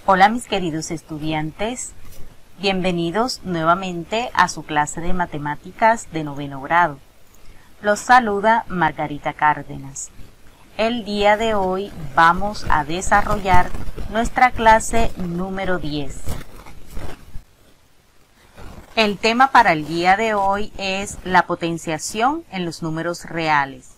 Hola mis queridos estudiantes, bienvenidos nuevamente a su clase de matemáticas de 9º grado. Los saluda Margarita Cárdenas. El día de hoy vamos a desarrollar nuestra clase número 10. El tema para el día de hoy es la potenciación en los números reales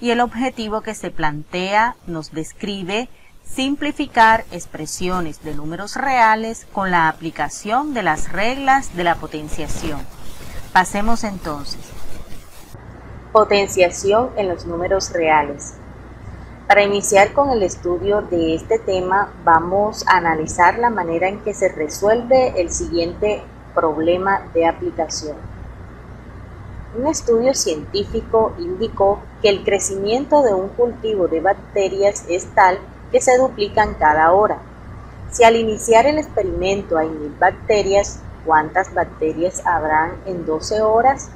y el objetivo que se plantea nos describe simplificar expresiones de números reales con la aplicación de las reglas de la potenciación. Pasemos entonces. Potenciación en los números reales. Para iniciar con el estudio de este tema, vamos a analizar la manera en que se resuelve el siguiente problema de aplicación. Un estudio científico indicó que el crecimiento de un cultivo de bacterias es tal que se duplican cada hora. Si al iniciar el experimento hay 1000 bacterias, ¿cuántas bacterias habrán en 12 horas?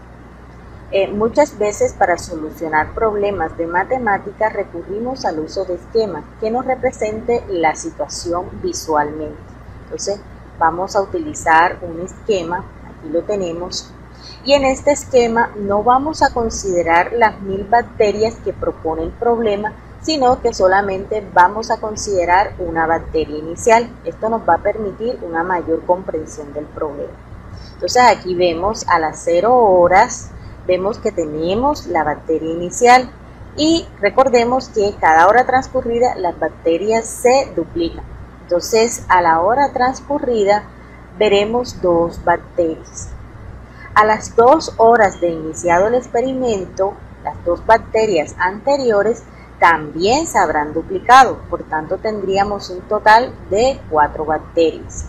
Muchas veces para solucionar problemas de matemáticas recurrimos al uso de esquemas que nos represente la situación visualmente. Entonces vamos a utilizar un esquema, aquí lo tenemos, y en este esquema no vamos a considerar las 1000 bacterias que propone el problema, sino que solamente vamos a considerar una bacteria inicial. Esto nos va a permitir una mayor comprensión del problema. Entonces aquí vemos a las 0 horas, vemos que tenemos la bacteria inicial y recordemos que cada hora transcurrida las bacterias se duplican. Entonces a la hora transcurrida veremos 2 bacterias. A las 2 horas de iniciado el experimento, las 2 bacterias anteriores también se habrán duplicado, por tanto tendríamos un total de 4 bacterias.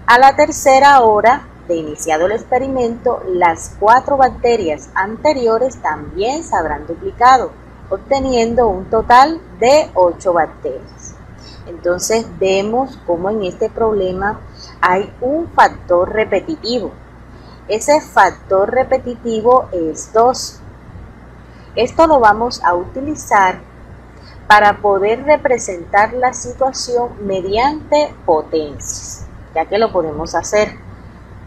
A la tercera hora de iniciado el experimento, las 4 bacterias anteriores también se habrán duplicado, obteniendo un total de 8 bacterias. Entonces vemos cómo en este problema hay un factor repetitivo. Ese factor repetitivo es 2. Esto lo vamos a utilizar para poder representar la situación mediante potencias, ya que lo podemos hacer.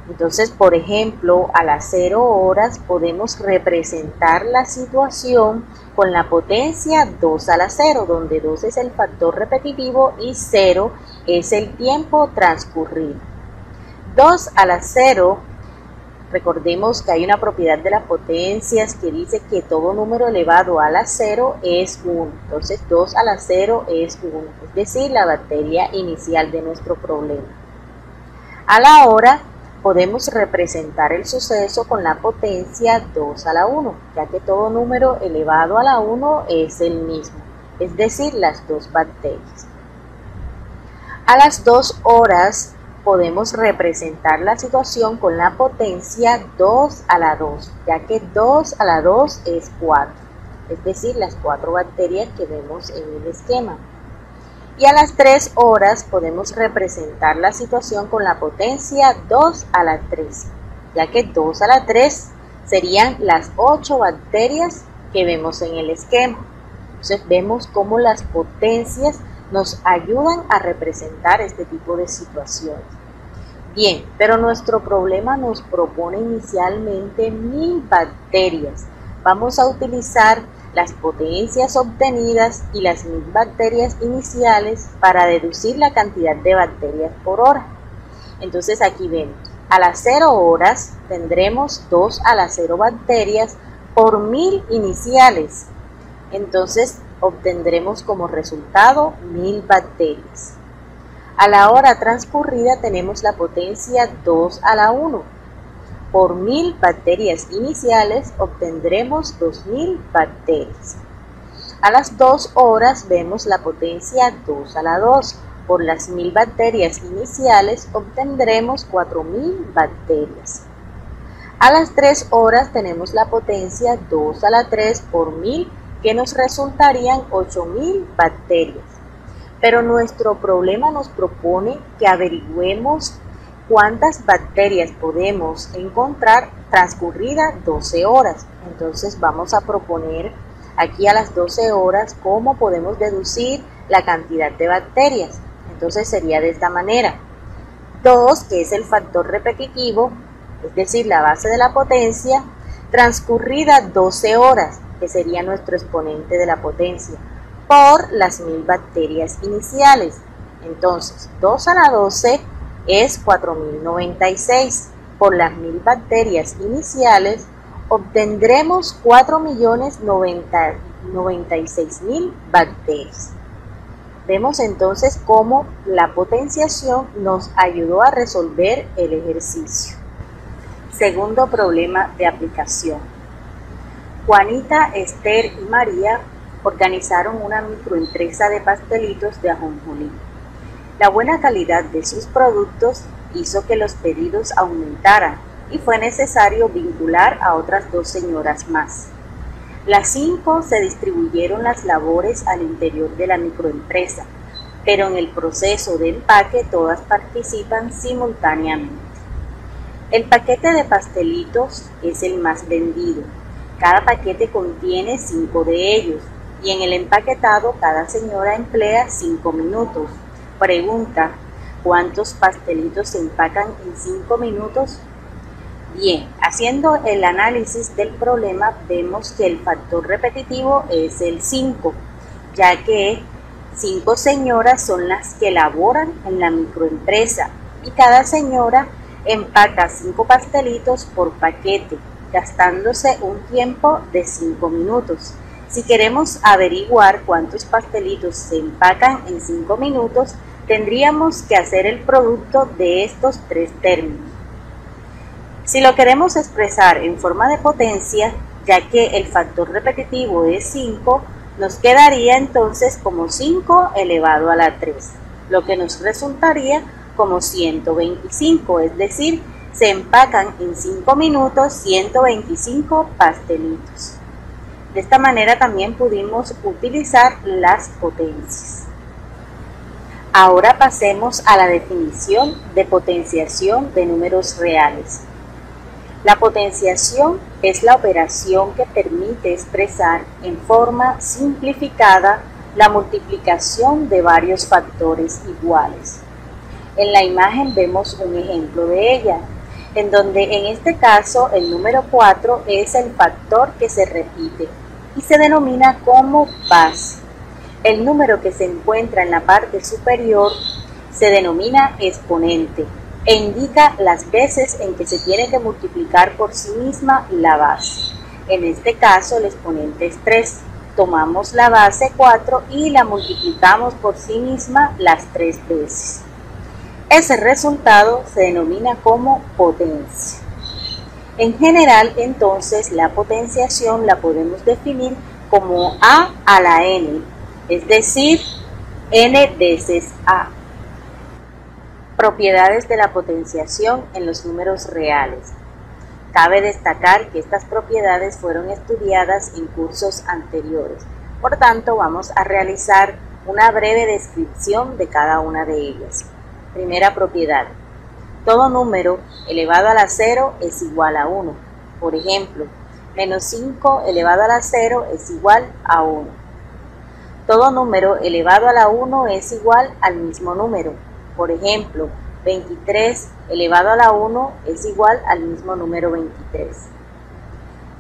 Entonces, por ejemplo, a las 0 horas podemos representar la situación con la potencia 2 a la 0, donde 2 es el factor repetitivo y 0 es el tiempo transcurrido. 2 a la 0, recordemos que hay una propiedad de las potencias que dice que todo número elevado a la 0 es 1. Entonces 2 a la 0 es 1, es decir, la bacteria inicial de nuestro problema. A la hora podemos representar el suceso con la potencia 2 a la 1, ya que todo número elevado a la 1 es el mismo, es decir, las 2 bacterias. A las 2 horas podemos representar la situación con la potencia 2 a la 2, ya que 2 a la 2 es 4, es decir, las 4 bacterias que vemos en el esquema. Y a las 3 horas podemos representar la situación con la potencia 2 a la 3, ya que 2 a la 3 serían las 8 bacterias que vemos en el esquema. Entonces vemos cómo las potencias nos ayudan a representar este tipo de situaciones. Bien, pero nuestro problema nos propone inicialmente 1000 bacterias. Vamos a utilizar las potencias obtenidas y las 1000 bacterias iniciales para deducir la cantidad de bacterias por hora. Entonces aquí vemos, a las 0 horas tendremos 2 a la 0 bacterias por 1000 iniciales. Entonces obtendremos como resultado 1000 bacterias. A la hora transcurrida tenemos la potencia 2 a la 1. Por 1000 bacterias iniciales obtendremos 2000 bacterias. A las 2 horas vemos la potencia 2 a la 2. Por las 1000 bacterias iniciales obtendremos 4000 bacterias. A las 3 horas tenemos la potencia 2 a la 3 por 1000, que nos resultarían 8000 bacterias. Pero nuestro problema nos propone que averigüemos cuántas bacterias podemos encontrar transcurridas 12 horas. Entonces vamos a proponer aquí a las 12 horas cómo podemos deducir la cantidad de bacterias. Entonces sería de esta manera. 2, que es el factor repetitivo, es decir, la base de la potencia, transcurrida 12 horas, que sería nuestro exponente de la potencia, por las 1000 bacterias iniciales. Entonces, 2 a la 12 es 4096. Por las 1000 bacterias iniciales, obtendremos 4.096.000 bacterias. Vemos entonces cómo la potenciación nos ayudó a resolver el ejercicio. Segundo problema de aplicación. Juanita, Esther y María organizaron una microempresa de pastelitos de ajonjolí. La buena calidad de sus productos hizo que los pedidos aumentaran y fue necesario vincular a otras 2 señoras más. Las 5 se distribuyeron las labores al interior de la microempresa, pero en el proceso de empaque todas participan simultáneamente. El paquete de pastelitos es el más vendido. Cada paquete contiene 5 de ellos y en el empaquetado cada señora emplea 5 minutos. Pregunta: ¿cuántos pastelitos se empacan en 5 minutos? Bien, haciendo el análisis del problema, vemos que el factor repetitivo es el 5, ya que 5 señoras son las que laboran en la microempresa y cada señora empaca 5 pastelitos por paquete, gastándose un tiempo de 5 minutos. Si queremos averiguar cuántos pastelitos se empacan en 5 minutos, tendríamos que hacer el producto de estos 3 términos. Si lo queremos expresar en forma de potencia, ya que el factor repetitivo es 5, nos quedaría entonces como 5 elevado a la 3, lo que nos resultaría como 125, es decir, se empacan en 5 minutos 125 pastelitos. De esta manera también pudimos utilizar las potencias. Ahora pasemos a la definición de potenciación de números reales. La potenciación es la operación que permite expresar en forma simplificada la multiplicación de varios factores iguales. En la imagen vemos un ejemplo de ella, en donde en este caso el número 4 es el factor que se repite y se denomina como base. El número que se encuentra en la parte superior se denomina exponente e indica las veces en que se tiene que multiplicar por sí misma la base. En este caso el exponente es 3. Tomamos la base 4 y la multiplicamos por sí misma las 3 veces. Ese resultado se denomina como potencia. En general, entonces, la potenciación la podemos definir como A a la n, es decir, n veces A. Propiedades de la potenciación en los números reales. Cabe destacar que estas propiedades fueron estudiadas en cursos anteriores. Por tanto, vamos a realizar una breve descripción de cada una de ellas. Primera propiedad. Todo número elevado a la 0 es igual a 1. Por ejemplo, menos 5 elevado a la 0 es igual a 1. Todo número elevado a la 1 es igual al mismo número. Por ejemplo, 23 elevado a la 1 es igual al mismo número 23.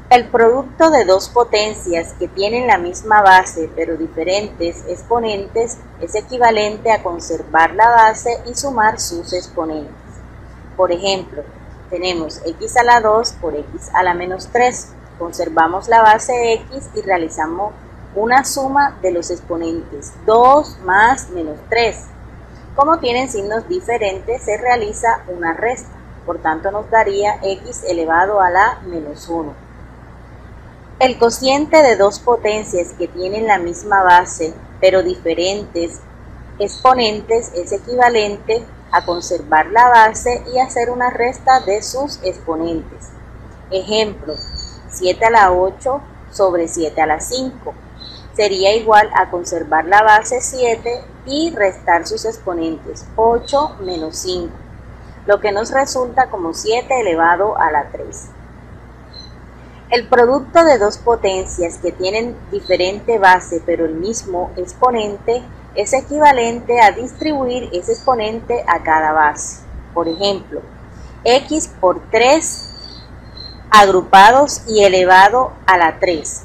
El producto de 2 potencias que tienen la misma base pero diferentes exponentes es equivalente a conservar la base y sumar sus exponentes. Por ejemplo, tenemos x a la 2 por x a la menos 3. Conservamos la base x y realizamos una suma de los exponentes 2 más menos 3. Como tienen signos diferentes, se realiza una resta, por tanto nos daría x elevado a la menos 1. El cociente de 2 potencias que tienen la misma base, pero diferentes exponentes, es equivalente a conservar la base y hacer una resta de sus exponentes. Ejemplo, 7 a la 8 sobre 7 a la 5. Sería igual a conservar la base 7 y restar sus exponentes 8 menos 5, lo que nos resulta como 7 elevado a la 3. El producto de 2 potencias que tienen diferente base pero el mismo exponente es equivalente a distribuir ese exponente a cada base. Por ejemplo, x por 3 agrupados y elevado a la 3.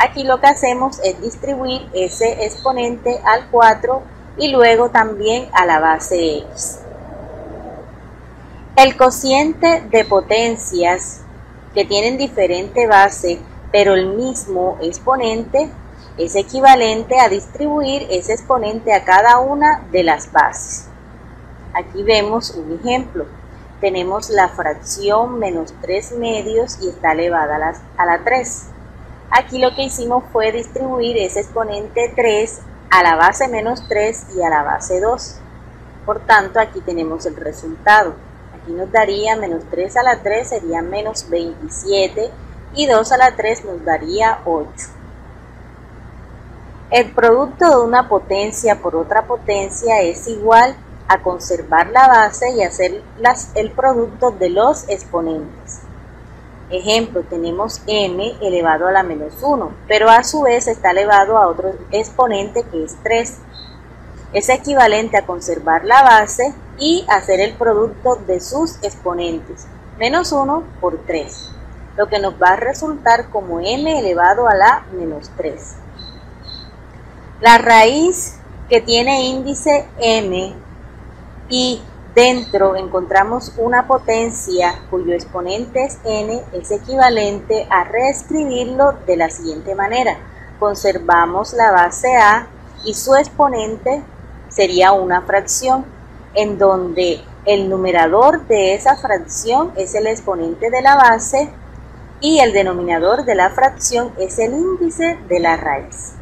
Aquí lo que hacemos es distribuir ese exponente al 4 y luego también a la base x. El cociente de potencias que tienen diferente base pero el mismo exponente es equivalente a distribuir ese exponente a cada una de las bases. Aquí vemos un ejemplo. Tenemos la fracción menos 3 medios y está elevada a la 3. Aquí lo que hicimos fue distribuir ese exponente 3 a la base menos 3 y a la base 2. Por tanto, aquí tenemos el resultado. Aquí nos daría menos 3 a la 3 sería menos 27 y 2 a la 3 nos daría 8. El producto de una potencia por otra potencia es igual a conservar la base y hacer el producto de los exponentes. Ejemplo, tenemos m elevado a la menos 1, pero a su vez está elevado a otro exponente que es 3. Es equivalente a conservar la base y hacer el producto de sus exponentes, menos 1 por 3, lo que nos va a resultar como m elevado a la menos 3. La raíz que tiene índice m y dentro encontramos una potencia cuyo exponente es n, es equivalente a reescribirlo de la siguiente manera. Conservamos la base a y su exponente sería una fracción, en donde el numerador de esa fracción es el exponente de la base y el denominador de la fracción es el índice de la raíz.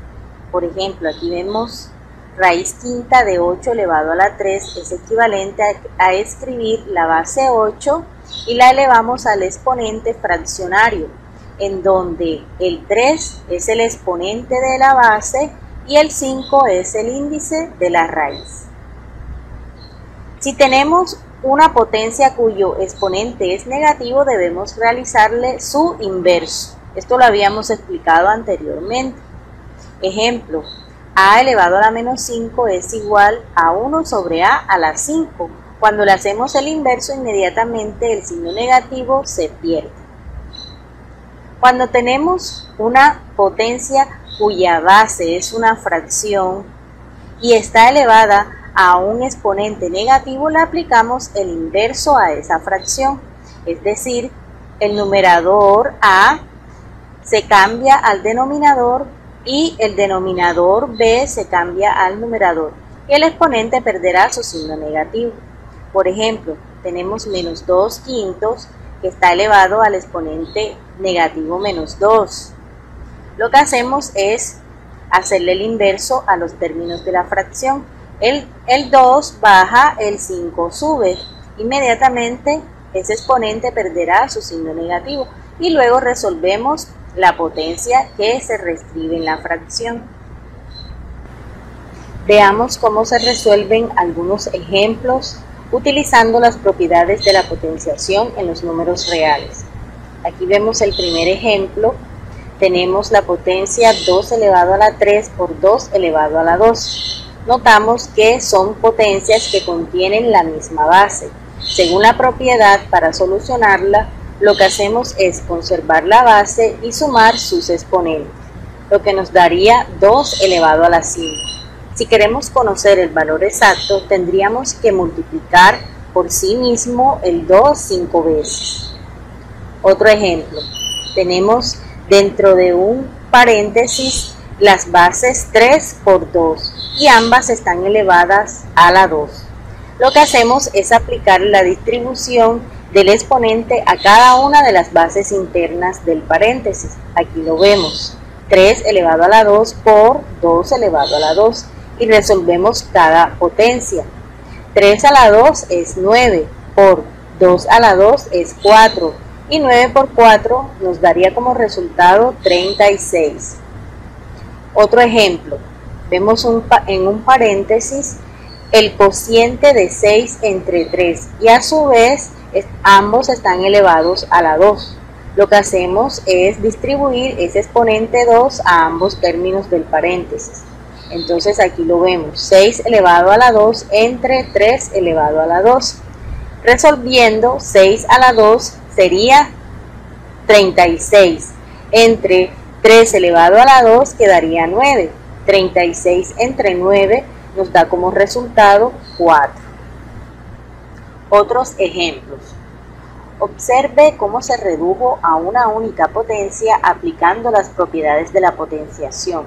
Por ejemplo, aquí vemos raíz quinta de 8 elevado a la 3 es equivalente a escribir la base 8 y la elevamos al exponente fraccionario, en donde el 3 es el exponente de la base y el 5 es el índice de la raíz. Si tenemos una potencia cuyo exponente es negativo, debemos realizarle su inverso. Esto lo habíamos explicado anteriormente. Ejemplo, a elevado a la menos 5 es igual a 1 sobre a la 5. Cuando le hacemos el inverso, inmediatamente el signo negativo se pierde. Cuando tenemos una potencia cuya base es una fracción y está elevada a un exponente negativo, le aplicamos el inverso a esa fracción. Es decir, el numerador a se cambia al denominador y el denominador b se cambia al numerador y el exponente perderá su signo negativo. Por ejemplo, tenemos menos 2 quintos que está elevado al exponente negativo menos 2. Lo que hacemos es hacerle el inverso a los términos de la fracción. El 2 baja, el 5 sube. Inmediatamente ese exponente perderá su signo negativo y luego resolvemos la potencia que se reescribe en la fracción. Veamos cómo se resuelven algunos ejemplos utilizando las propiedades de la potenciación en los números reales. Aquí vemos el primer ejemplo. Tenemos la potencia 2 elevado a la 3 por 2 elevado a la 2. Notamos que son potencias que contienen la misma base. Según la propiedad, para solucionarla, lo que hacemos es conservar la base y sumar sus exponentes, lo que nos daría 2 elevado a la 5. Si queremos conocer el valor exacto, tendríamos que multiplicar por sí mismo el 2 5 veces. Otro ejemplo, tenemos dentro de un paréntesis las bases 3 por 2 y ambas están elevadas a la 2. Lo que hacemos es aplicar la distribución del exponente a cada una de las bases internas del paréntesis. Aquí lo vemos, 3 elevado a la 2 por 2 elevado a la 2 y resolvemos cada potencia. 3 a la 2 es 9 por 2 a la 2 es 4 y 9 por 4 nos daría como resultado 36. Otro ejemplo, vemos en un paréntesis el cociente de 6 entre 3 y a su vez ambos están elevados a la 2. Lo que hacemos es distribuir ese exponente 2 a ambos términos del paréntesis. Entonces aquí lo vemos, 6 elevado a la 2 entre 3 elevado a la 2. Resolviendo, 6 a la 2 sería 36. Entre 3 elevado a la 2 quedaría 9. 36 entre 9 nos da como resultado 4. Otros ejemplos. Observe cómo se redujo a una única potencia aplicando las propiedades de la potenciación.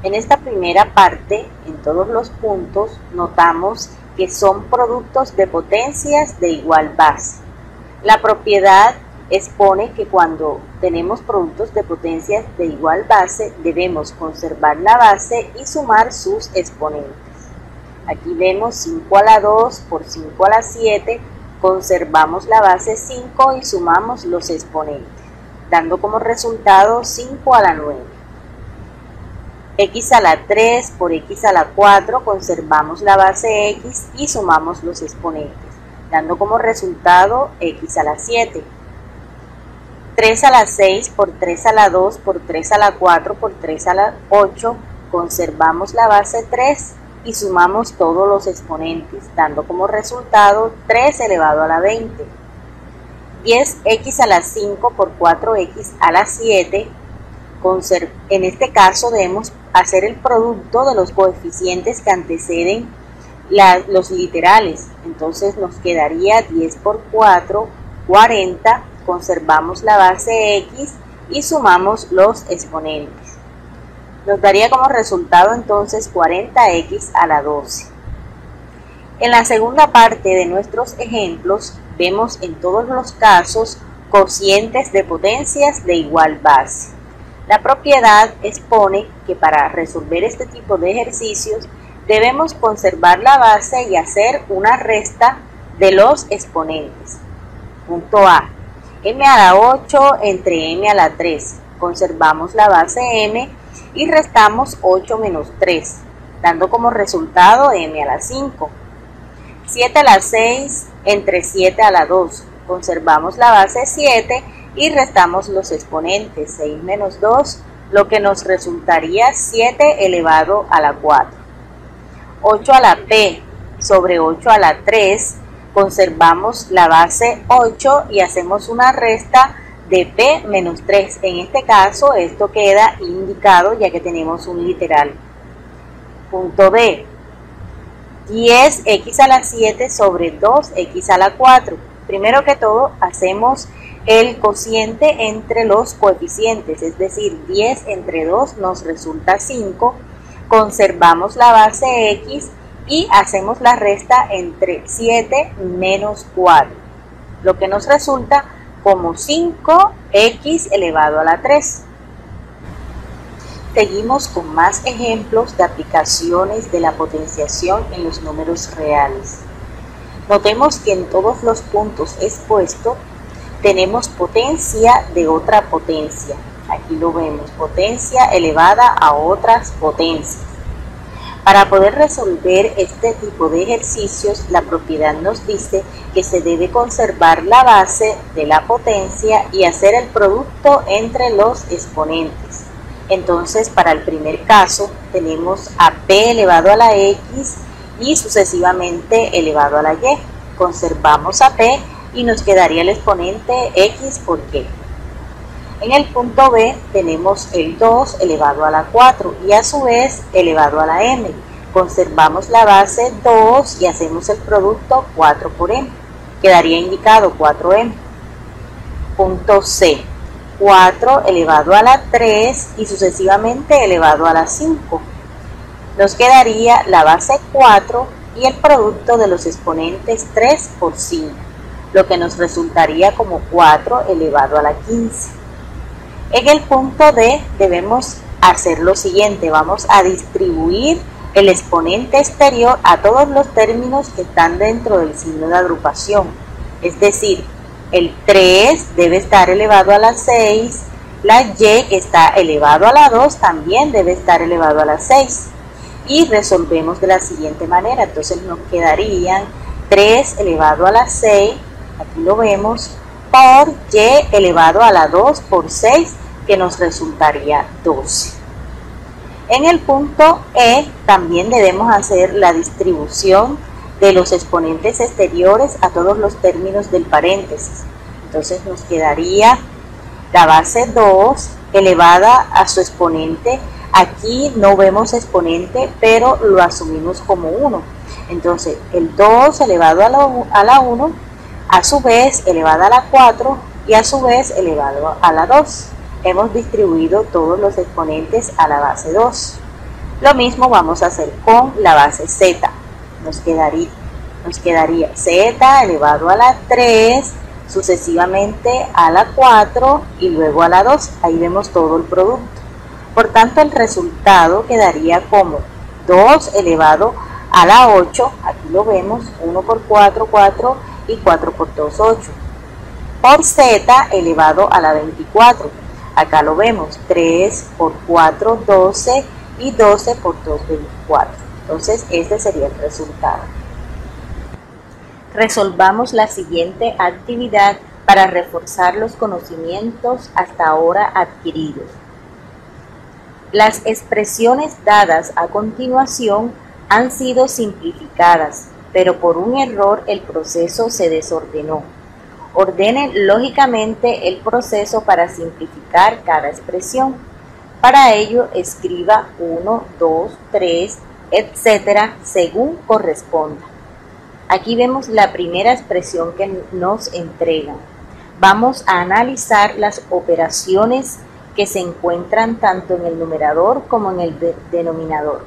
En esta primera parte, en todos los puntos, notamos que son productos de potencias de igual base. La propiedad expone que cuando tenemos productos de potencias de igual base, debemos conservar la base y sumar sus exponentes. Aquí vemos 5 a la 2 por 5 a la 7, conservamos la base 5 y sumamos los exponentes, dando como resultado 5 a la 9. X a la 3 por X a la 4, conservamos la base X y sumamos los exponentes, dando como resultado X a la 7. 3 a la 6 por 3 a la 2 por 3 a la 4 por 3 a la 8, conservamos la base 3 y sumamos todos los exponentes, dando como resultado 3 elevado a la 20. 10x a la 5 por 4x a la 7, en este caso debemos hacer el producto de los coeficientes que anteceden los literales. Entonces nos quedaría 10 por 4, 40, conservamos la base x y sumamos los exponentes. Nos daría como resultado entonces 40x a la 12. En la segunda parte de nuestros ejemplos vemos en todos los casos cocientes de potencias de igual base. La propiedad expone que para resolver este tipo de ejercicios debemos conservar la base y hacer una resta de los exponentes. Punto A. M a la 8 entre M a la 3. Conservamos la base M y restamos 8 menos 3, dando como resultado M a la 5. 7 a la 6 entre 7 a la 2. Conservamos la base 7 y restamos los exponentes, 6 menos 2, lo que nos resultaría 7 elevado a la 4. 8 a la P sobre 8 a la 3, conservamos la base 8 y hacemos una resta de P menos 3. En este caso esto queda indicado ya que tenemos un literal. Punto B. 10x a la 7 sobre 2x a la 4. Primero que todo hacemos el cociente entre los coeficientes, es decir, 10 entre 2 nos resulta 5, conservamos la base x y hacemos la resta entre 7 menos 4, lo que nos resulta como 5x elevado a la 3. Seguimos con más ejemplos de aplicaciones de la potenciación en los números reales. Notemos que en todos los puntos expuestos tenemos potencia de otra potencia. Aquí lo vemos, potencia elevada a otras potencias. Para poder resolver este tipo de ejercicios, la propiedad nos dice que se debe conservar la base de la potencia y hacer el producto entre los exponentes. Entonces, para el primer caso, tenemos a P elevado a la X y sucesivamente elevado a la Y. Conservamos a P y nos quedaría el exponente X por Y. En el punto B tenemos el 2 elevado a la 4 y a su vez elevado a la M. Conservamos la base 2 y hacemos el producto 4 por M. Quedaría indicado 4M. Punto C. 4 elevado a la 3 y sucesivamente elevado a la 5. Nos quedaría la base 4 y el producto de los exponentes 3 por 5, lo que nos resultaría como 4 elevado a la 15. En el punto D debemos hacer lo siguiente, vamos a distribuir el exponente exterior a todos los términos que están dentro del signo de agrupación, es decir, el 3 debe estar elevado a la 6, la Y que está elevado a la 2 también debe estar elevado a la 6 y resolvemos de la siguiente manera, entonces nos quedarían 3 elevado a la 6, aquí lo vemos, por Y elevado a la 2 por 6, que nos resultaría 12. En el punto E también debemos hacer la distribución de los exponentes exteriores a todos los términos del paréntesis. Entonces nos quedaría la base 2 elevada a su exponente. Aquí no vemos exponente, pero lo asumimos como 1. Entonces el 2 elevado a la 1, a su vez elevada a la 4 y a su vez elevado a la 2. Hemos distribuido todos los exponentes a la base 2. Lo mismo vamos a hacer con la base z. Nos quedaría z elevado a la 3, sucesivamente a la 4 y luego a la 2. Ahí vemos todo el producto. Por tanto, el resultado quedaría como 2 elevado a la 8, aquí lo vemos, 1 por 4, 4 y 4 por 2, 8. Por z elevado a la 24, acá lo vemos, 3 por 4, 12 y 12 por 2, 24. Entonces, este sería el resultado. Resolvamos la siguiente actividad para reforzar los conocimientos hasta ahora adquiridos. Las expresiones dadas a continuación han sido simplificadas, pero por un error el proceso se desordenó. Ordenen lógicamente el proceso para simplificar cada expresión. Para ello, escriba 1, 2, 3, etc. según corresponda. Aquí vemos la primera expresión que nos entregan. Vamos a analizar las operaciones que se encuentran tanto en el numerador como en el denominador.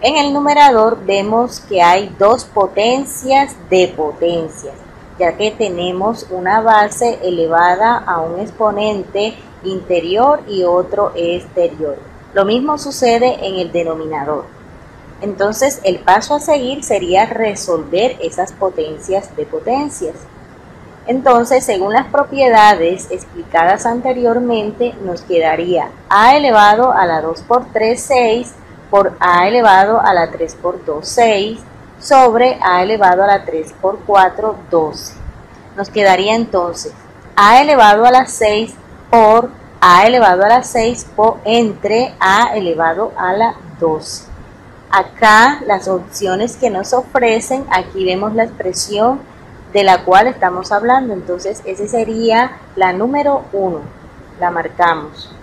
En el numerador vemos que hay dos potencias de potencias, ya que tenemos una base elevada a un exponente interior y otro exterior. Lo mismo sucede en el denominador. Entonces, el paso a seguir sería resolver esas potencias de potencias. Entonces, según las propiedades explicadas anteriormente, nos quedaría a elevado a la 2 por 3, 6, por a elevado a la 3 por 2, 6, sobre a elevado a la 3 por 4, 12. Nos quedaría entonces a elevado a la 6 por a elevado a la 6 por entre a elevado a la 12. Acá las opciones que nos ofrecen, aquí vemos la expresión de la cual estamos hablando. Entonces, esa sería la número 1. La marcamos.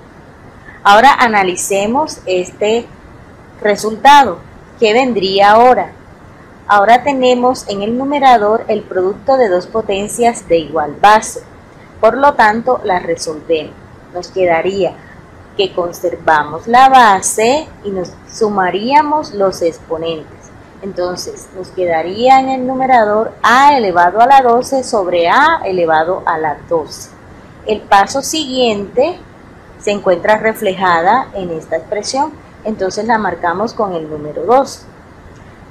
Ahora analicemos este resultado. ¿Qué vendría ahora? Ahora tenemos en el numerador el producto de dos potencias de igual base. Por lo tanto, la resolvemos. Nos quedaría que conservamos la base y nos sumaríamos los exponentes. Entonces, nos quedaría en el numerador a elevado a la 12 sobre a elevado a la 12. El paso siguiente se encuentra reflejada en esta expresión, entonces la marcamos con el número 2.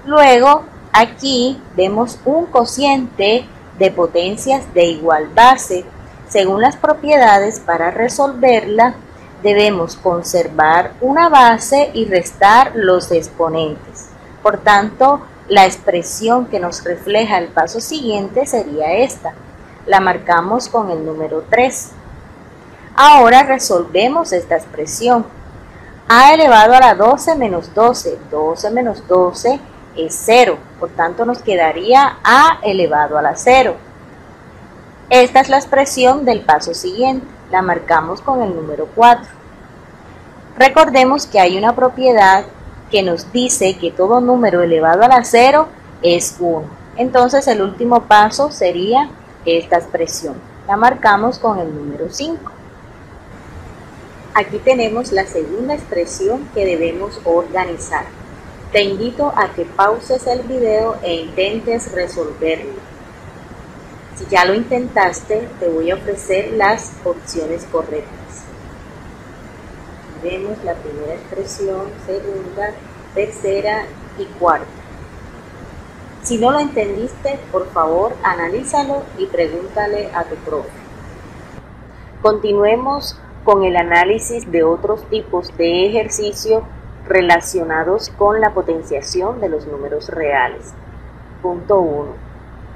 Luego, aquí vemos un cociente de potencias de igual base. Según las propiedades, para resolverla, debemos conservar una base y restar los exponentes. Por tanto, la expresión que nos refleja el paso siguiente sería esta. La marcamos con el número 3. Ahora resolvemos esta expresión. A elevado a la 12 menos 12. 12 menos 12 es 0. Por tanto, nos quedaría a elevado a la 0. Esta es la expresión del paso siguiente. La marcamos con el número 4. Recordemos que hay una propiedad que nos dice que todo número elevado a la 0 es 1. Entonces el último paso sería esta expresión. La marcamos con el número 5. Aquí tenemos la segunda expresión que debemos organizar. Te invito a que pauses el video e intentes resolverlo. Si ya lo intentaste, te voy a ofrecer las opciones correctas. Vemos la primera expresión, segunda, tercera y cuarta. Si no lo entendiste, por favor, analízalo y pregúntale a tu profe. Continuemos con el análisis de otros tipos de ejercicio relacionados con la potenciación de los números reales. Punto 1.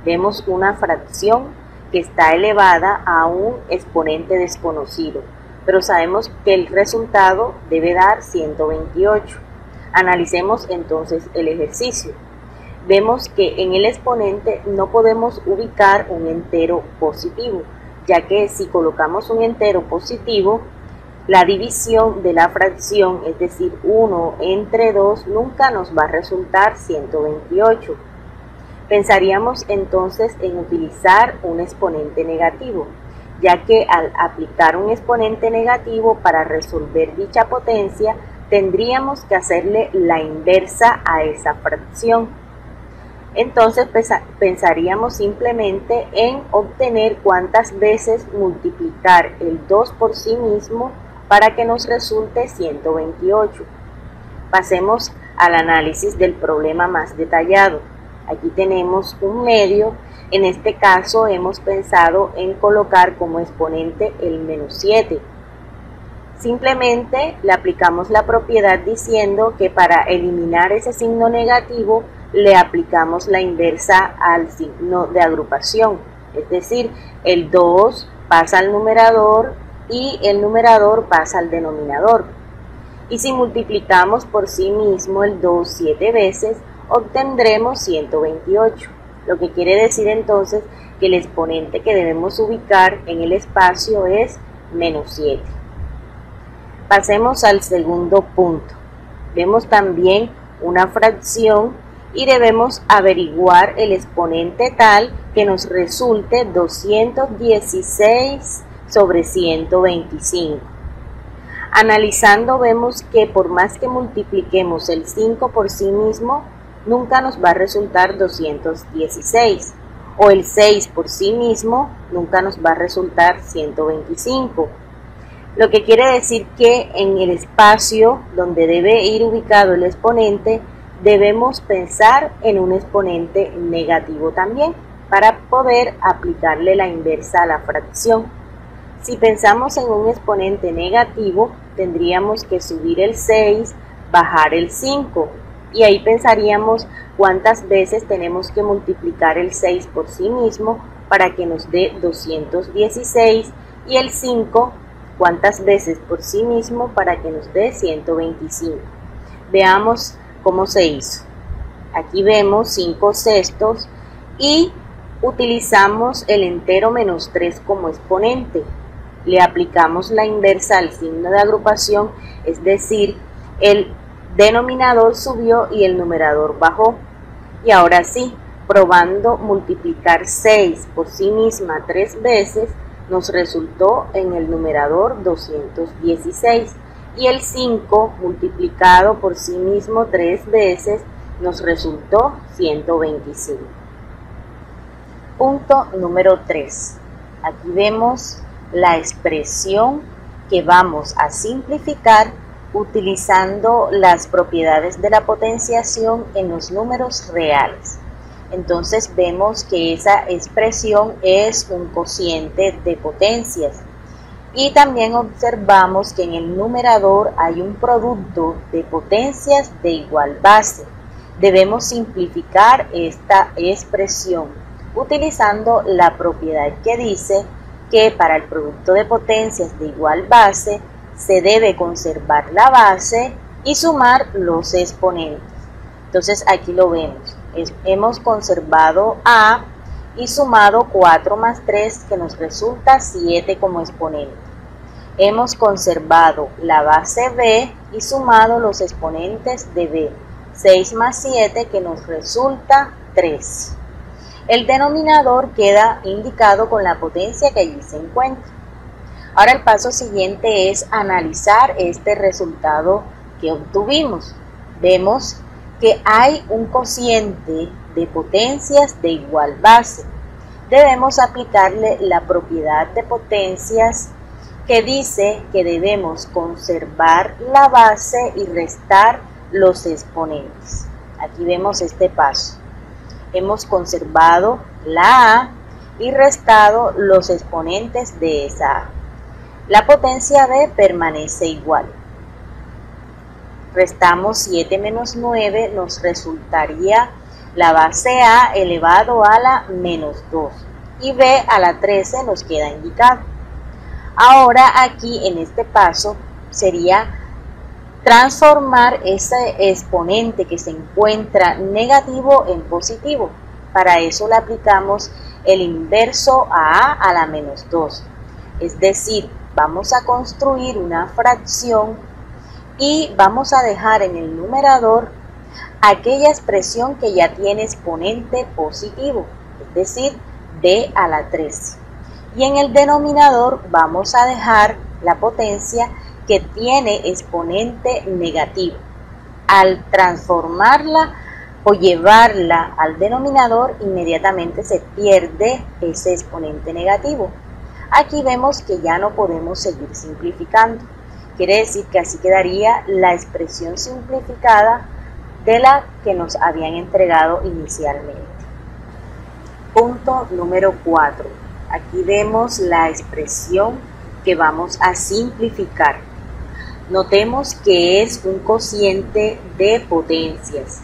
Vemos una fracción que está elevada a un exponente desconocido. pero sabemos que el resultado debe dar 128. Analicemos entonces el ejercicio. Vemos que en el exponente no podemos ubicar un entero positivo, ya que si colocamos un entero positivo, la división de la fracción, es decir, 1 entre 2, nunca nos va a resultar 128. Pensaríamos entonces en utilizar un exponente negativo, ya que al aplicar un exponente negativo para resolver dicha potencia, tendríamos que hacerle la inversa a esa fracción. Entonces pensaríamos simplemente en obtener cuántas veces multiplicar el 2 por sí mismo para que nos resulte 128. Pasemos al análisis del problema más detallado. Aquí tenemos un medio. En este caso hemos pensado en colocar como exponente el menos 7. Simplemente le aplicamos la propiedad diciendo que para eliminar ese signo negativo le aplicamos la inversa al signo de agrupación, es decir, el 2 pasa al numerador y el numerador pasa al denominador. Y si multiplicamos por sí mismo el 2 7 veces, obtendremos 128, lo que quiere decir entonces que el exponente que debemos ubicar en el espacio es menos 7. Pasemos al segundo punto. Vemos también una fracción y debemos averiguar el exponente tal que nos resulte 216 sobre 125. Analizando vemos que por más que multipliquemos el 5 por sí mismo, nunca nos va a resultar 216, o el 6 por sí mismo nunca nos va a resultar 125. Lo que quiere decir que en el espacio donde debe ir ubicado el exponente, debemos pensar en un exponente negativo también para poder aplicarle la inversa a la fracción. Si pensamos en un exponente negativo, tendríamos que subir el 6, bajar el 5, y ahí pensaríamos cuántas veces tenemos que multiplicar el 6 por sí mismo para que nos dé 216, y el 5 cuántas veces por sí mismo para que nos dé 125. Veamos cómo se hizo. Aquí vemos 5 sextos y utilizamos el entero menos 3 como exponente. Le aplicamos la inversa al signo de agrupación, es decir, el denominador subió y el numerador bajó. Y ahora sí, probando multiplicar 6 por sí misma 3 veces, nos resultó en el numerador 216. Y el 5 multiplicado por sí mismo 3 veces nos resultó 125. Punto número 3. Aquí vemos la expresión que vamos a simplificar utilizando las propiedades de la potenciación en los números reales. Entonces vemos que esa expresión es un cociente de potencias. Y también observamos que en el numerador hay un producto de potencias de igual base. Debemos simplificar esta expresión utilizando la propiedad que dice que para el producto de potencias de igual base se debe conservar la base y sumar los exponentes. Entonces aquí lo vemos. Hemos conservado A y sumado 4 más 3 que nos resulta 7 como exponente. Hemos conservado la base B y sumado los exponentes de B, 6 más 7 que nos resulta 3. El denominador queda indicado con la potencia que allí se encuentra. Ahora el paso siguiente es analizar este resultado que obtuvimos. Vemos que hay un cociente de potencias de igual base. Debemos aplicarle la propiedad de potencias que dice que debemos conservar la base y restar los exponentes. Aquí vemos este paso. Hemos conservado la A y restado los exponentes de esa A. La potencia B permanece igual. Restamos 7 menos 9, nos resultaría la base A elevado a la menos 2 y B a la 13 nos queda indicado. Ahora aquí en este paso sería transformar ese exponente que se encuentra negativo en positivo. Para eso le aplicamos el inverso a la menos 2. Es decir, vamos a construir una fracción y vamos a dejar en el numerador aquella expresión que ya tiene exponente positivo, es decir, d a la 13. Y en el denominador vamos a dejar la potencia que tiene exponente negativo. Al transformarla o llevarla al denominador, inmediatamente se pierde ese exponente negativo. Aquí vemos que ya no podemos seguir simplificando. Quiere decir que así quedaría la expresión simplificada de la que nos habían entregado inicialmente. Punto número 4. Aquí vemos la expresión que vamos a simplificar. Notemos que es un cociente de potencias,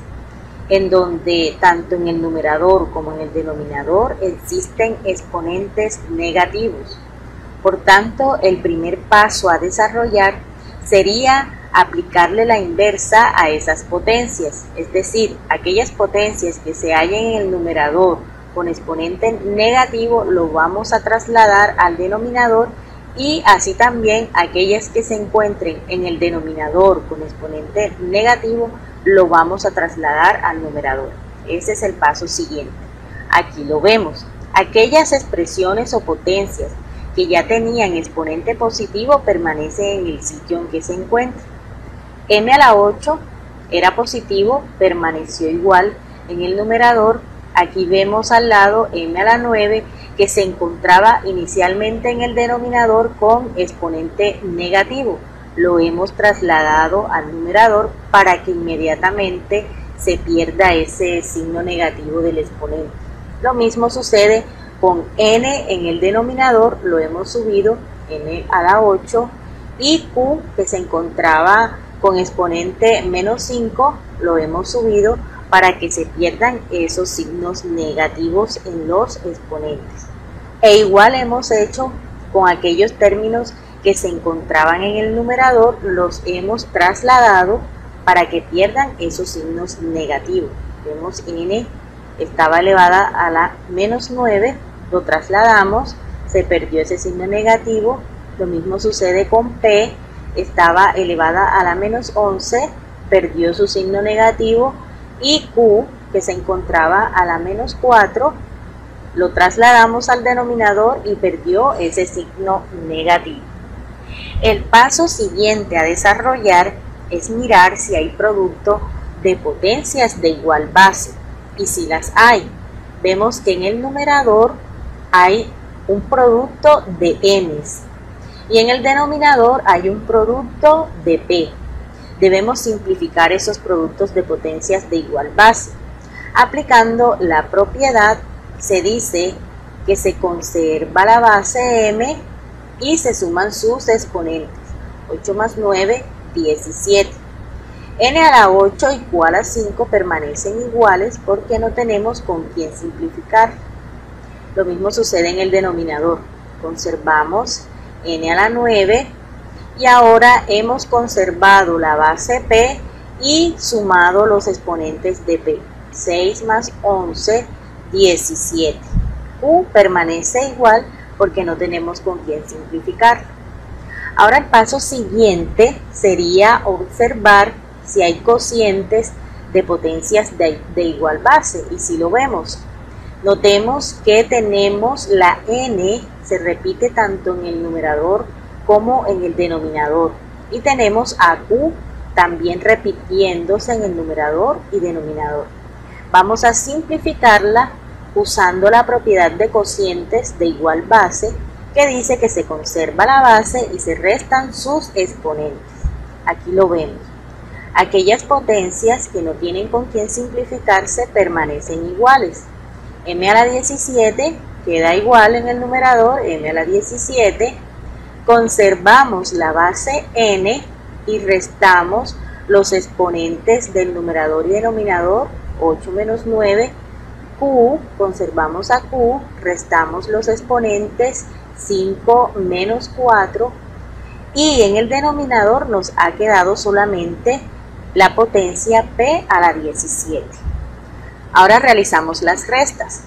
en donde tanto en el numerador como en el denominador existen exponentes negativos. Por tanto, el primer paso a desarrollar sería aplicarle la inversa a esas potencias, es decir, aquellas potencias que se hallen en el numerador con exponente negativo lo vamos a trasladar al denominador, y así también aquellas que se encuentren en el denominador con exponente negativo lo vamos a trasladar al numerador. Ese es el paso siguiente. Aquí lo vemos. Aquellas expresiones o potencias que ya tenían exponente positivo permanecen en el sitio en que se encuentran. M a la 8 era positivo, permaneció igual en el numerador. Aquí vemos al lado m a la 9 que se encontraba inicialmente en el denominador con exponente negativo. Lo hemos trasladado al numerador para que inmediatamente se pierda ese signo negativo del exponente. Lo mismo sucede con n en el denominador, lo hemos subido n a la 8, y q que se encontraba con exponente menos 5 lo hemos subido para que se pierdan esos signos negativos en los exponentes. E igual hemos hecho con aquellos términos que se encontraban en el numerador, los hemos trasladado para que pierdan esos signos negativos. Vemos n estaba elevada a la menos 9, lo trasladamos, se perdió ese signo negativo. Lo mismo sucede con p, estaba elevada a la menos 11, perdió su signo negativo, y q, que se encontraba a la menos 4, lo trasladamos al denominador y perdió ese signo negativo. El paso siguiente a desarrollar es mirar si hay producto de potencias de igual base, y si las hay, vemos que en el numerador hay un producto de m's y en el denominador hay un producto de p. Debemos simplificar esos productos de potencias de igual base. Aplicando la propiedad, se dice que se conserva la base m y se suman sus exponentes. 8 más 9, 17. N a la 8 y Q a la 5 permanecen iguales porque no tenemos con quién simplificar. Lo mismo sucede en el denominador. Conservamos N a la 9 y ahora hemos conservado la base P y sumado los exponentes de P. 6 más 11, 17. Q permanece igual porque no tenemos con quién simplificar. Ahora el paso siguiente sería observar si hay cocientes de potencias de igual base, y si lo vemos. Notemos que tenemos la n, se repite tanto en el numerador como en el denominador, y tenemos a q también repitiéndose en el numerador y denominador. Vamos a simplificarla usando la propiedad de cocientes de igual base, que dice que se conserva la base y se restan sus exponentes. Aquí lo vemos. Aquellas potencias que no tienen con quién simplificarse permanecen iguales. M a la 17 queda igual en el numerador, M a la 17. Conservamos la base n y restamos los exponentes del numerador y denominador, 8 menos 9. Q, conservamos a Q, restamos los exponentes 5 menos 4, y en el denominador nos ha quedado solamente la potencia p a la 17. Ahora realizamos las restas.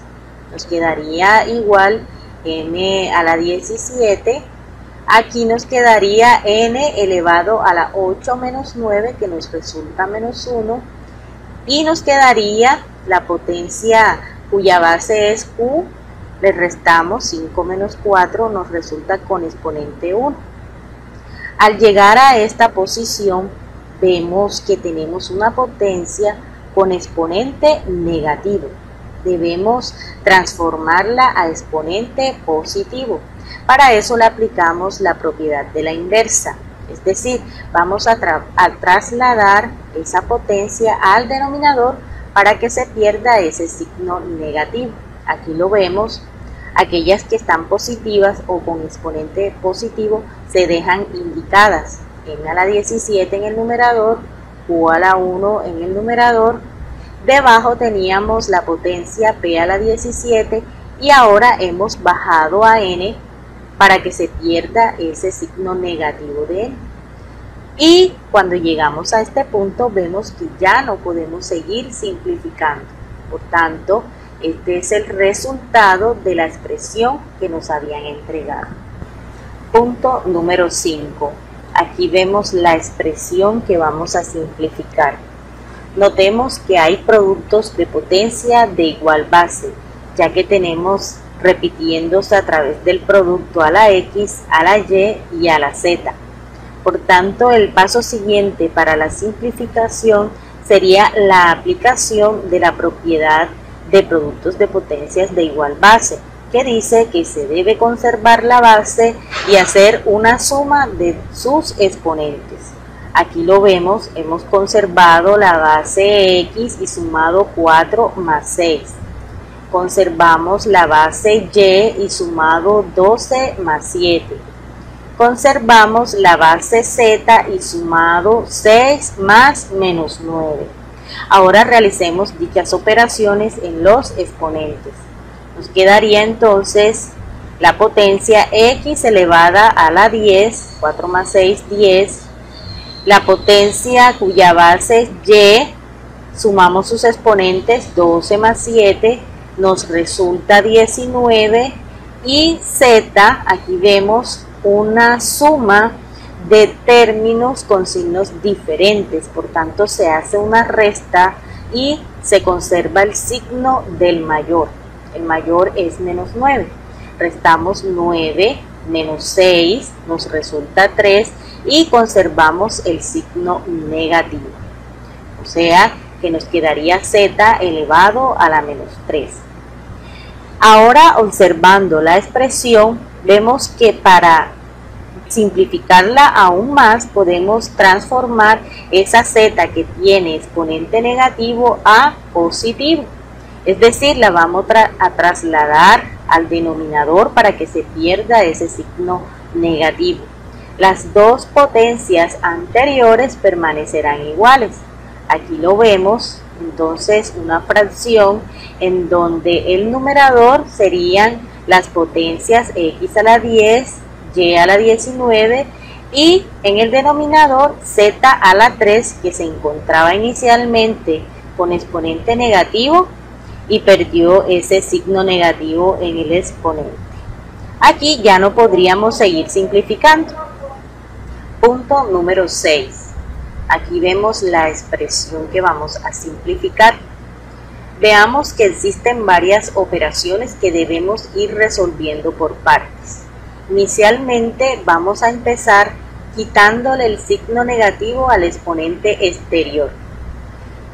Nos quedaría igual m a la 17. Aquí nos quedaría n elevado a la 8 menos 9, que nos resulta menos 1. Y nos quedaría la potencia cuya base es q. Le restamos 5 menos 4, nos resulta con exponente 1. Al llegar a esta posición, vemos que tenemos una potencia con exponente negativo. Debemos transformarla a exponente positivo. Para eso le aplicamos la propiedad de la inversa. Es decir, vamos a trasladar esa potencia al denominador para que se pierda ese signo negativo. Aquí lo vemos. Aquellas que están positivas o con exponente positivo se dejan indicadas. M a la 17 en el numerador, Q a la 1 en el numerador. Debajo teníamos la potencia P a la 17 y ahora hemos bajado a N para que se pierda ese signo negativo de N. Y cuando llegamos a este punto vemos que ya no podemos seguir simplificando. Por tanto, este es el resultado de la expresión que nos habían entregado. Punto número 5. Aquí vemos la expresión que vamos a simplificar. Notemos que hay productos de potencia de igual base, ya que tenemos repitiéndose a través del producto a la X, a la Y y a la Z. Por tanto, el paso siguiente para la simplificación sería la aplicación de la propiedad de productos de potencias de igual base, que dice que se debe conservar la base y hacer una suma de sus exponentes. Aquí lo vemos, hemos conservado la base X y sumado 4 más 6. Conservamos la base Y y sumado 12 más 7. Conservamos la base Z y sumado 6 más menos 9. Ahora realicemos dichas operaciones en los exponentes. Nos quedaría entonces la potencia X elevada a la 10, 4 más 6, 10. La potencia cuya base es Y, sumamos sus exponentes, 12 más 7, nos resulta 19. Y Z, aquí vemos una suma de términos con signos diferentes, por tanto se hace una resta y se conserva el signo del mayor. El mayor es menos 9. Restamos 9 menos 6, nos resulta 3 y conservamos el signo negativo. O sea que nos quedaría Z elevado a la menos 3. Ahora, observando la expresión, vemos que para simplificarla aún más podemos transformar esa Z que tiene exponente negativo a positivo. Es decir, la vamos a trasladar al denominador para que se pierda ese signo negativo. Las dos potencias anteriores permanecerán iguales. Aquí lo vemos, entonces una fracción en donde el numerador serían las potencias X a la 10, Y a la 19 y en el denominador Z a la 3, que se encontraba inicialmente con exponente negativo y perdió ese signo negativo en el exponente. Aquí ya no podríamos seguir simplificando. Punto número 6. Aquí vemos la expresión que vamos a simplificar. Veamos que existen varias operaciones que debemos ir resolviendo por partes. Inicialmente vamos a empezar quitándole el signo negativo al exponente exterior.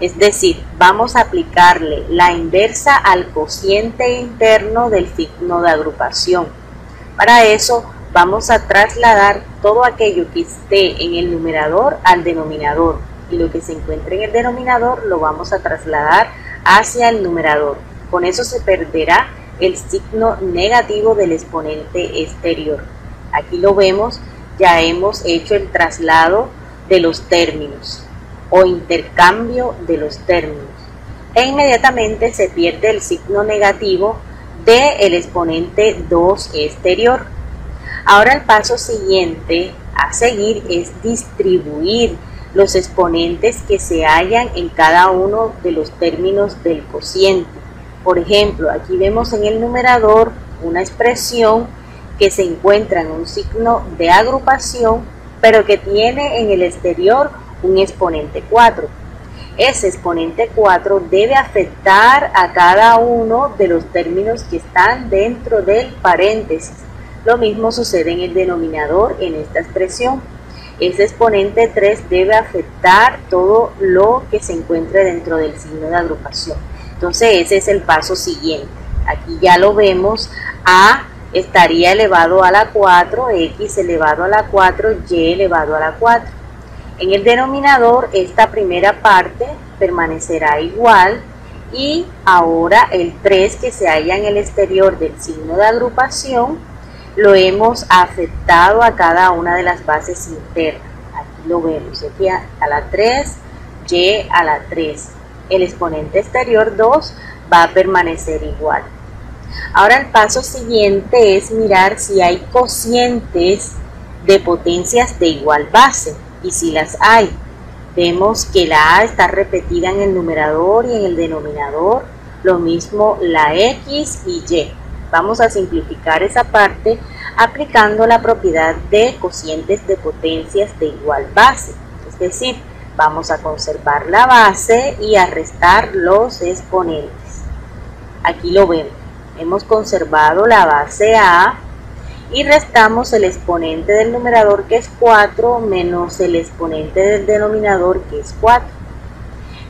Es decir, vamos a aplicarle la inversa al cociente interno del signo de agrupación. Para eso vamos a trasladar todo aquello que esté en el numerador al denominador y lo que se encuentre en el denominador lo vamos a trasladar hacia el numerador. Con eso se perderá el signo negativo del exponente exterior. Aquí lo vemos, ya hemos hecho el traslado de los términos o intercambio de los términos e inmediatamente se pierde el signo negativo del exponente 2 exterior. Ahora el paso siguiente a seguir es distribuir los exponentes que se hallan en cada uno de los términos del cociente. Por ejemplo, aquí vemos en el numerador una expresión que se encuentra en un signo de agrupación, pero que tiene en el exterior un exponente 4. Ese exponente 4 debe afectar a cada uno de los términos que están dentro del paréntesis. Lo mismo sucede en el denominador en esta expresión. Ese exponente 3 debe afectar todo lo que se encuentre dentro del signo de agrupación. Entonces ese es el paso siguiente. Aquí ya lo vemos, A estaría elevado a la 4, X elevado a la 4, Y elevado a la 4. En el denominador esta primera parte permanecerá igual y ahora el 3 que se halla en el exterior del signo de agrupación lo hemos afectado a cada una de las bases internas. Aquí lo vemos, X a la 3, Y a la 3. El exponente exterior 2 va a permanecer igual. Ahora el paso siguiente es mirar si hay cocientes de potencias de igual base, y si las hay. Vemos que la A está repetida en el numerador y en el denominador, lo mismo la X y Y. Vamos a simplificar esa parte aplicando la propiedad de cocientes de potencias de igual base, es decir, vamos a conservar la base y a restar los exponentes. Aquí lo vemos. Hemos conservado la base A y restamos el exponente del numerador, que es 4, menos el exponente del denominador, que es 4.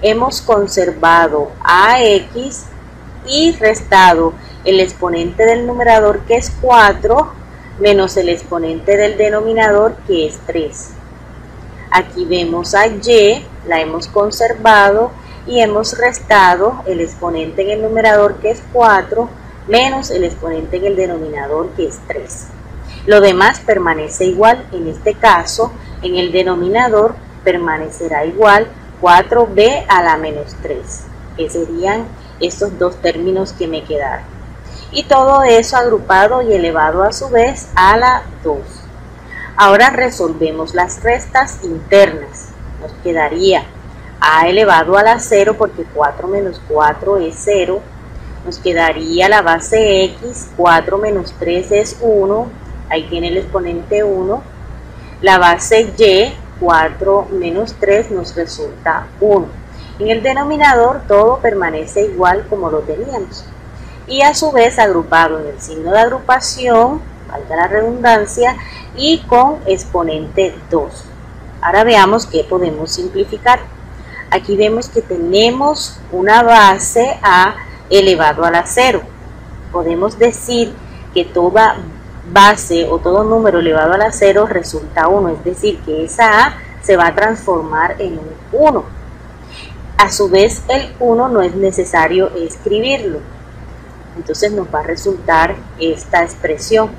Hemos conservado AX y restado el exponente del numerador, que es 4, menos el exponente del denominador, que es 3. Aquí vemos a Y, la hemos conservado y hemos restado el exponente en el numerador, que es 4, menos el exponente en el denominador, que es 3. Lo demás permanece igual. En este caso, en el denominador permanecerá igual 4b a la menos 3, que serían estos dos términos que me quedaron. Y todo eso agrupado y elevado a su vez a la 2. Ahora resolvemos las restas internas. Nos quedaría a elevado a la 0, porque 4 menos 4 es 0. Nos quedaría la base X, 4 menos 3 es 1, ahí tiene el exponente 1. La base Y, 4 menos 3 nos resulta 1. En el denominador todo permanece igual como lo teníamos. Y a su vez agrupado en el signo de agrupación, valga la redundancia, y con exponente 2. Ahora veamos qué podemos simplificar. Aquí vemos que tenemos una base A elevado a la 0. Podemos decir que toda base o todo número elevado a la 0 resulta 1, es decir, que esa A se va a transformar en un 1. A su vez, el 1 no es necesario escribirlo, entonces nos va a resultar esta expresión.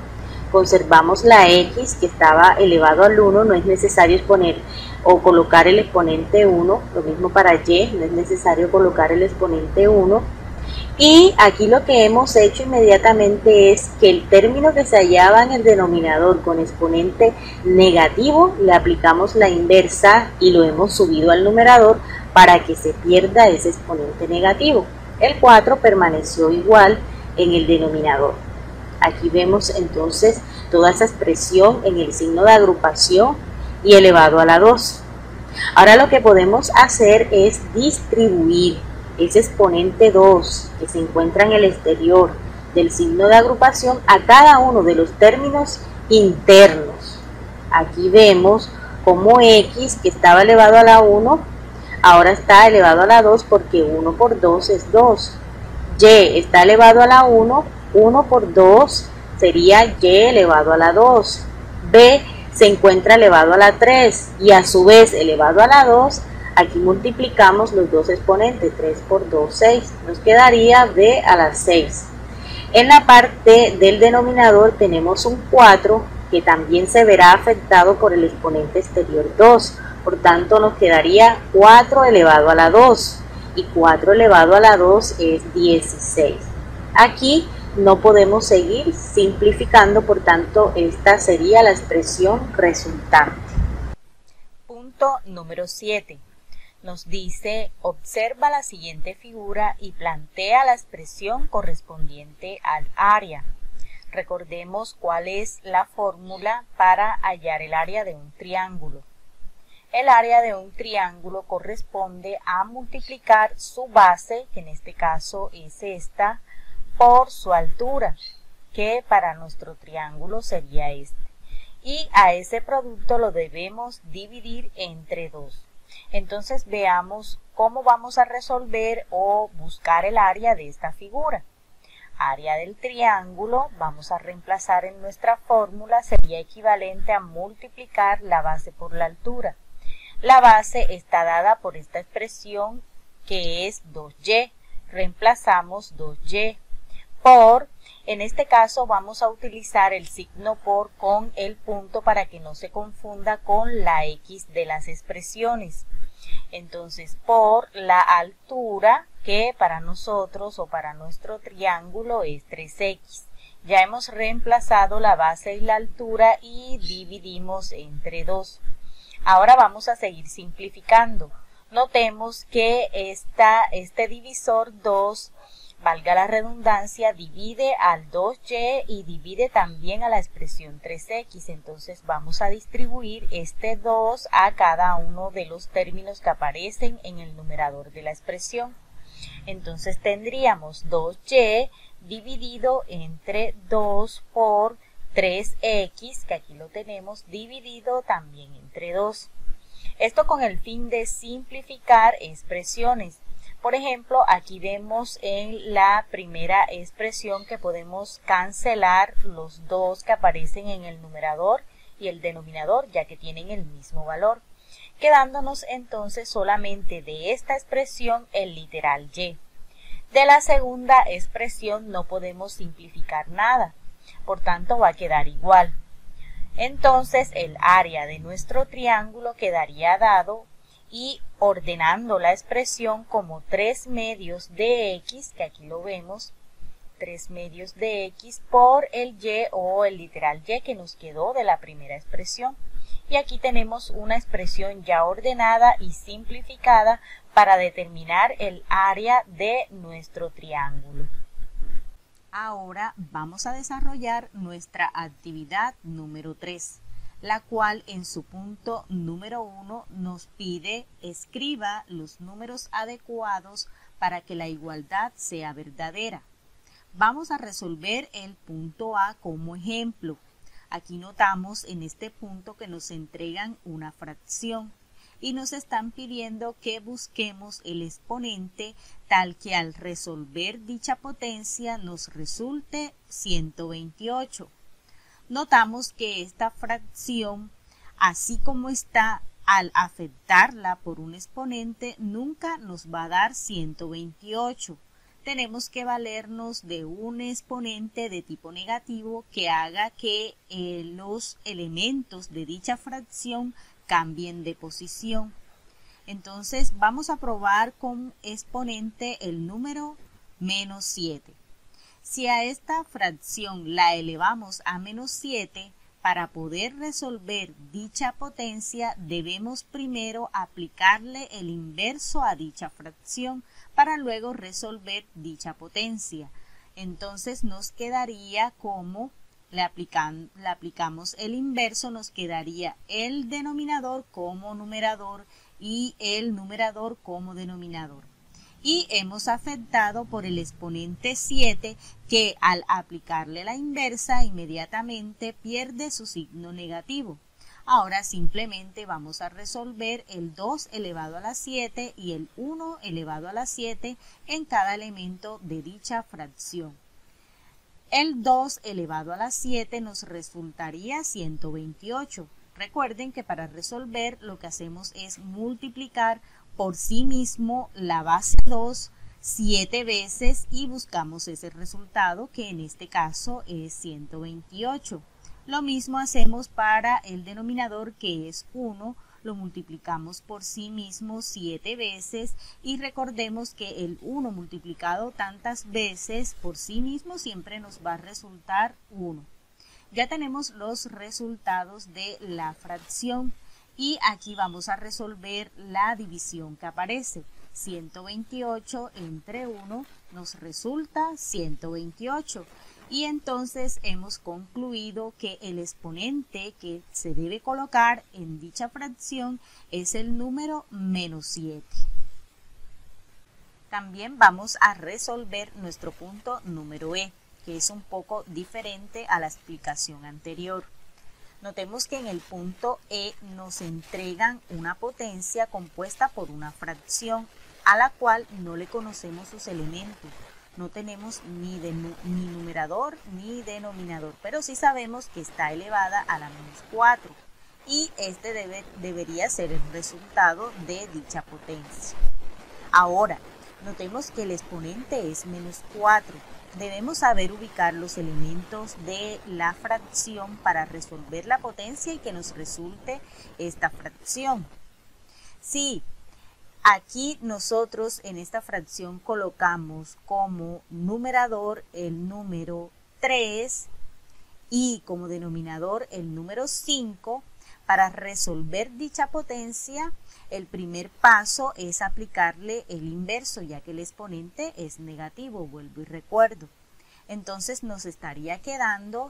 Conservamos la X, que estaba elevado al 1, no es necesario exponer o colocar el exponente 1, lo mismo para Y, no es necesario colocar el exponente 1. Y aquí lo que hemos hecho inmediatamente es que el término que se hallaba en el denominador con exponente negativo, le aplicamos la inversa y lo hemos subido al numerador para que se pierda ese exponente negativo. El 4 permaneció igual en el denominador. Aquí vemos entonces toda esa expresión en el signo de agrupación y elevado a la 2. Ahora lo que podemos hacer es distribuir ese exponente 2 que se encuentra en el exterior del signo de agrupación a cada uno de los términos internos. Aquí vemos como X, que estaba elevado a la 1, ahora está elevado a la 2 porque 1 por 2 es 2. Y está elevado a la 1, 1 por 2 sería Y elevado a la 2. B se encuentra elevado a la 3 y a su vez elevado a la 2. Aquí multiplicamos los dos exponentes, 3 por 2, 6. Nos quedaría B a la 6. En la parte del denominador tenemos un 4 que también se verá afectado por el exponente exterior 2. Por tanto, nos quedaría 4 elevado a la 2. Y 4 elevado a la 2 es 16. Aquí No podemos seguir simplificando, por tanto, esta sería la expresión resultante. Punto número 7. Nos dice, observa la siguiente figura y plantea la expresión correspondiente al área. Recordemos cuál es la fórmula para hallar el área de un triángulo. El área de un triángulo corresponde a multiplicar su base, que en este caso es esta, por su altura, que para nuestro triángulo sería este. Y a ese producto lo debemos dividir entre 2. Entonces veamos cómo vamos a resolver o buscar el área de esta figura. Área del triángulo, vamos a reemplazar en nuestra fórmula, sería equivalente a multiplicar la base por la altura. La base está dada por esta expresión que es 2y. Reemplazamos 2y por, en este caso vamos a utilizar el signo por con el punto para que no se confunda con la x de las expresiones. Entonces, por la altura, que para nosotros o para nuestro triángulo es 3x. Ya hemos reemplazado la base y la altura y dividimos entre 2. Ahora vamos a seguir simplificando. Notemos que este divisor 2, valga la redundancia, divide al 2y y divide también a la expresión 3x. Entonces vamos a distribuir este 2 a cada uno de los términos que aparecen en el numerador de la expresión. Entonces tendríamos 2y dividido entre 2 por 3x, que aquí lo tenemos, dividido también entre 2. Esto con el fin de simplificar expresiones. Por ejemplo, aquí vemos en la primera expresión que podemos cancelar los 2 que aparecen en el numerador y el denominador, ya que tienen el mismo valor, quedándonos entonces solamente de esta expresión el literal y. De la segunda expresión no podemos simplificar nada, por tanto va a quedar igual. Entonces el área de nuestro triángulo quedaría dado y ordenando la expresión como 3 medios de x, que aquí lo vemos, 3 medios de x por el y o el literal y que nos quedó de la primera expresión. Y aquí tenemos una expresión ya ordenada y simplificada para determinar el área de nuestro triángulo. Ahora vamos a desarrollar nuestra actividad número 3, la cual en su punto número 1 nos pide escriba los números adecuados para que la igualdad sea verdadera. Vamos a resolver el punto A como ejemplo. Aquí notamos en este punto que nos entregan una fracción y nos están pidiendo que busquemos el exponente tal que al resolver dicha potencia nos resulte 128. Notamos que esta fracción, así como está, al afectarla por un exponente, nunca nos va a dar 128. Tenemos que valernos de un exponente de tipo negativo que haga que los elementos de dicha fracción cambien de posición. Entonces vamos a probar con exponente el número menos 7. Si a esta fracción la elevamos a menos 7, para poder resolver dicha potencia debemos primero aplicarle el inverso a dicha fracción para luego resolver dicha potencia. Entonces nos quedaría como le aplicamos el inverso, nos quedaría el denominador como numerador y el numerador como denominador. Y hemos afectado por el exponente 7 que al aplicarle la inversa inmediatamente pierde su signo negativo. Ahora simplemente vamos a resolver el 2 elevado a la 7 y el 1 elevado a la 7 en cada elemento de dicha fracción. El 2 elevado a la 7 nos resultaría 128. Recuerden que para resolver lo que hacemos es multiplicar por sí mismo la base 2 7 veces y buscamos ese resultado que en este caso es 128. Lo mismo hacemos para el denominador que es 1, lo multiplicamos por sí mismo 7 veces y recordemos que el 1 multiplicado tantas veces por sí mismo siempre nos va a resultar 1. Ya tenemos los resultados de la fracción y aquí vamos a resolver la división que aparece. 128 entre 1 nos resulta 128. Y entonces hemos concluido que el exponente que se debe colocar en dicha fracción es el número menos 7. También vamos a resolver nuestro punto número E, que es un poco diferente a la explicación anterior. Notemos que en el punto E nos entregan una potencia compuesta por una fracción a la cual no le conocemos sus elementos. No tenemos ni numerador ni denominador, pero sí sabemos que está elevada a la menos 4 y este debería ser el resultado de dicha potencia. Ahora, notemos que el exponente es menos 4. Debemos saber ubicar los elementos de la fracción para resolver la potencia y que nos resulte esta fracción. Sí. Aquí nosotros en esta fracción colocamos como numerador el número 3 y como denominador el número 5. Para resolver dicha potencia, el primer paso es aplicarle el inverso, ya que el exponente es negativo, vuelvo y recuerdo. Entonces nos estaría quedando,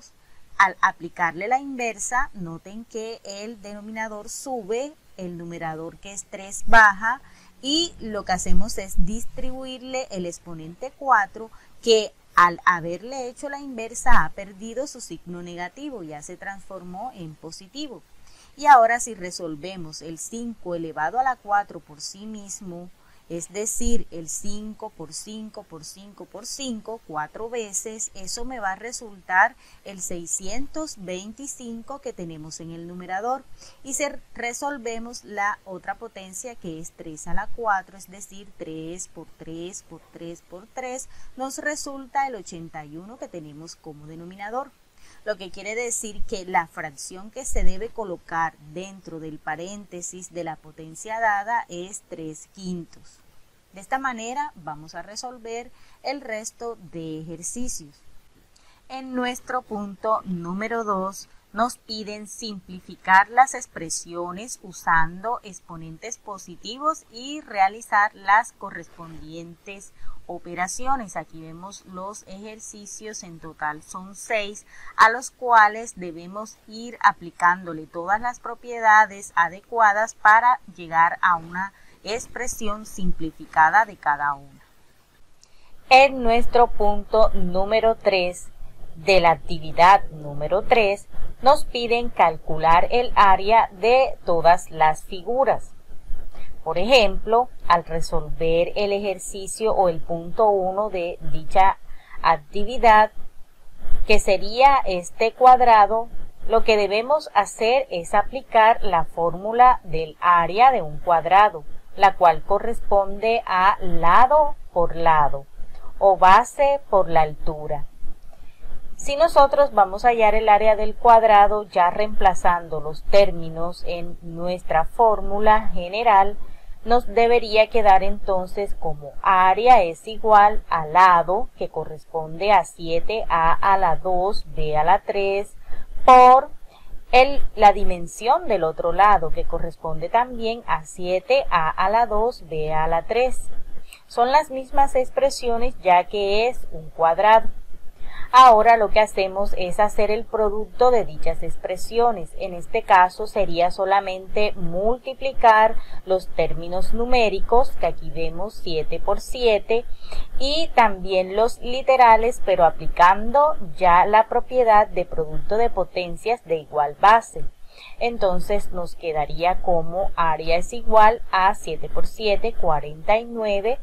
al aplicarle la inversa, noten que el denominador sube, el numerador que es 3 baja, y lo que hacemos es distribuirle el exponente 4 que al haberle hecho la inversa ha perdido su signo negativo, ya se transformó en positivo. Y ahora si resolvemos el 5 elevado a la 4 por sí mismo, es decir, el 5 por 5 por 5 por 5, 4 veces, eso me va a resultar el 625 que tenemos en el numerador. Y si resolvemos la otra potencia que es 3 a la 4, es decir, 3 por 3 por 3 por 3, nos resulta el 81 que tenemos como denominador. Lo que quiere decir que la fracción que se debe colocar dentro del paréntesis de la potencia dada es 3/5. De esta manera vamos a resolver el resto de ejercicios. En nuestro punto número 2 nos piden simplificar las expresiones usando exponentes positivos y realizar las correspondientes operaciones. Aquí vemos los ejercicios, en total son 6, a los cuales debemos ir aplicándole todas las propiedades adecuadas para llegar a una expresión simplificada de cada una. En nuestro punto número 3 de la actividad número 3 nos piden calcular el área de todas las figuras. Por ejemplo, al resolver el ejercicio o el punto 1 de dicha actividad, que sería este cuadrado, lo que debemos hacer es aplicar la fórmula del área de un cuadrado, la cual corresponde a lado por lado o base por la altura. Si nosotros vamos a hallar el área del cuadrado ya reemplazando los términos en nuestra fórmula general, nos debería quedar entonces como área es igual a lado, que corresponde a 7a a la 2, b a la 3, por la dimensión del otro lado, que corresponde también a 7a a la 2, b a la 3. Son las mismas expresiones ya que es un cuadrado. Ahora lo que hacemos es hacer el producto de dichas expresiones. En este caso sería solamente multiplicar los términos numéricos, que aquí vemos 7 por 7, y también los literales, pero aplicando ya la propiedad de producto de potencias de igual base. Entonces nos quedaría como área es igual a 7 por 7, 49,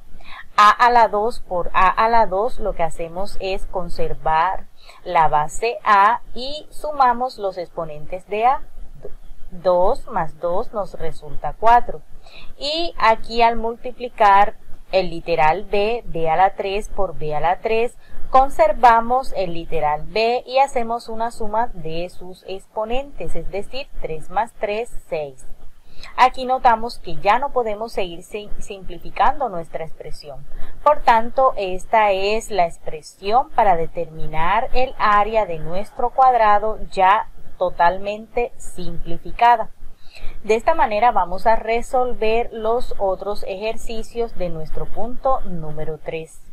a a la 2 por a a la 2, lo que hacemos es conservar la base a y sumamos los exponentes de a. 2 más 2 nos resulta 4. Y aquí al multiplicar el literal b, b a la 3 por b a la 3, conservamos el literal b y hacemos una suma de sus exponentes, es decir, 3 más 3, 6. Aquí notamos que ya no podemos seguir simplificando nuestra expresión. Por tanto, esta es la expresión para determinar el área de nuestro cuadrado ya totalmente simplificada. De esta manera vamos a resolver los otros ejercicios de nuestro punto número 3.